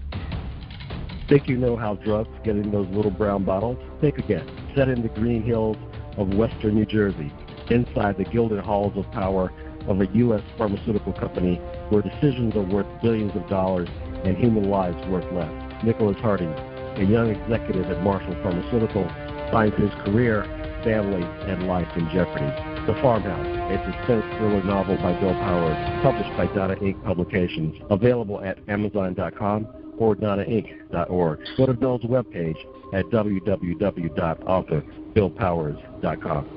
Think you know how drugs get in those little brown bottles? Think again. Set in the green hills of western New Jersey, inside the gilded halls of power of a U.S. pharmaceutical company where decisions are worth billions of dollars and human lives worth less. Nicholas Harding, a young executive at Marshall Pharmaceutical, finds his career, family, and life in jeopardy. The Farmhouse, a suspense thriller novel by Bill Powers, published by Donna Inc. Publications, available at Amazon.com or DonnaInc.org. Go to Bill's webpage at www.author.BillPowers.com.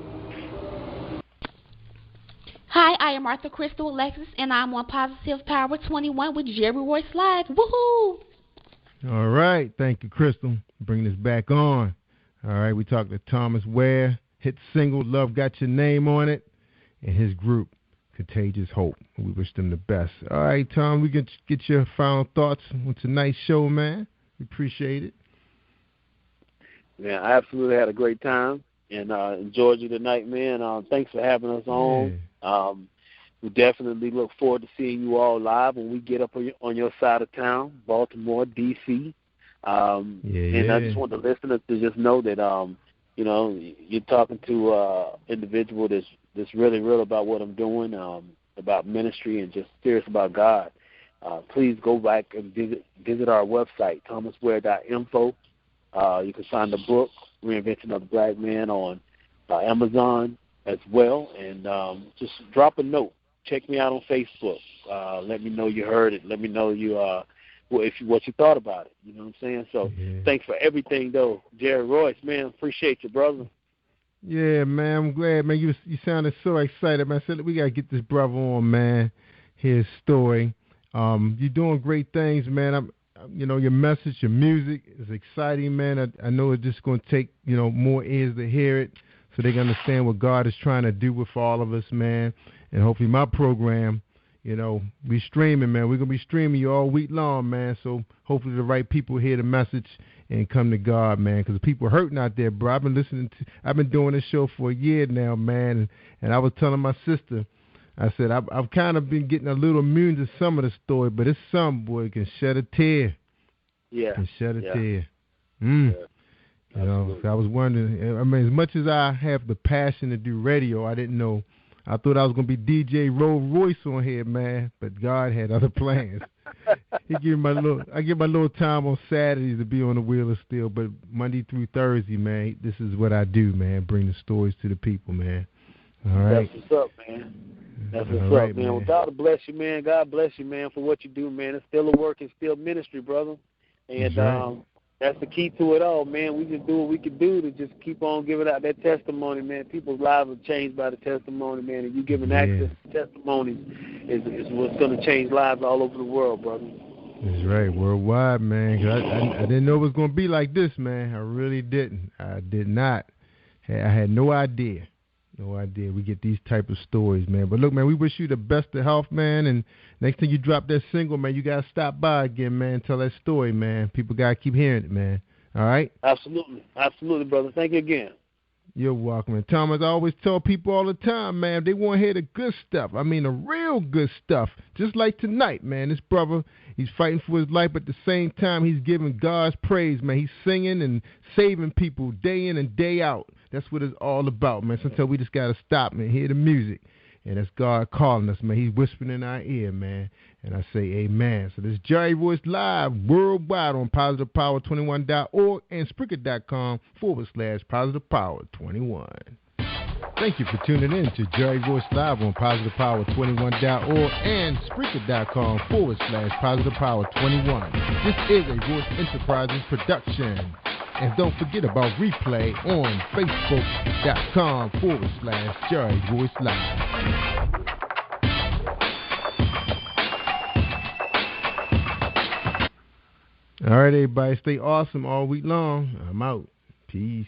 Hi, I am Arthur Crystal Alexis, and I'm on Positive Power 21 with Jerry Royce Live. Woohoo! All right. Thank you, Crystal. Bring this back on. All right. We talked to Thomas Ware, hit single, Love Got Your Name on It, and his group, Contagious Hope. We wish them the best. All right, Tom, we can get your final thoughts on tonight's show, man. We appreciate it. Yeah, I absolutely had a great time and enjoyed you tonight, man. Thanks for having us on. We definitely look forward to seeing you all live when we get up on your side of town, Baltimore, D.C. And I just want the listeners to just know that, you're talking to an individual that's really real about what I'm doing, about ministry and just serious about God. Please go back and visit our website, thomasware.info. You can find the book, Reinvention of the Black Man, on Amazon as well. And just drop a note. Check me out on Facebook. Let me know you heard it. Let me know what you thought about it. You know what I'm saying? So thanks for everything, though. Jerry Royce, man, appreciate you, brother. Yeah, man, I'm glad, man. You sounded so excited, man. I said, we got to get this brother on, man, his story. You're doing great things, man. Your message, your music is exciting, man. I know it's just going to take, more ears to hear it so they can understand what God is trying to do with all of us, man. And hopefully my program, we streaming, man. We're going to be streaming you all week long, man. So hopefully the right people hear the message and come to God, man, because people are hurting out there, bro. I've been doing this show for a year now, man. And I was telling my sister, I said, I've kind of been getting a little immune to some of the story, but it's some, boy, can shed a tear. Yeah. Can shed a tear. You know, so I was wondering. I mean, as much as I have the passion to do radio, I didn't know. I thought I was gonna be DJ Royce on here, man. But God had other plans. I get my little time on Saturdays to be on the wheel of steel, but Monday through Thursday, man, this is what I do, man. Bring the stories to the people, man. All right. That's what's up, man. That's what's up, man. Well, God bless you, man. God bless you, man, for what you do, man. It's still a work and still ministry, brother. And that's the key to it all, man. We just do what we can do to just keep on giving out that testimony, man. People's lives are changed by the testimony, man. And you giving access to testimonies is what's going to change lives all over the world, brother. That's right, worldwide, man. 'Cause I didn't know it was going to be like this, man. I really didn't. I did not. I had no idea. No idea. We get these type of stories, man. But look, man, we wish you the best of health, man. And next time you drop that single, man, you got to stop by again, man. Tell that story, man. People got to keep hearing it, man. All right? Absolutely. Absolutely, brother. Thank you again. You're welcome. And Thomas, I always tell people all the time, man, they want to hear the good stuff. I mean, the real good stuff. Just like tonight, man. This brother, he's fighting for his life, but at the same time, he's giving God's praise, man. He's singing and saving people day in and day out. That's what it's all about, man. Sometimes we just got to stop and hear the music. And that's God calling us, man. He's whispering in our ear, man. And I say amen. So this is Jerry Royce Live worldwide on PositivePower21.org and Spreaker.com/PositivePower21. Thank you for tuning in to Jerry Royce Live on PositivePower21.org and Spreaker.com/PositivePower21. This is a Royce Enterprises production. And don't forget about replay on Facebook.com/Jerry Royce Live. All right, everybody, stay awesome all week long. I'm out. Peace.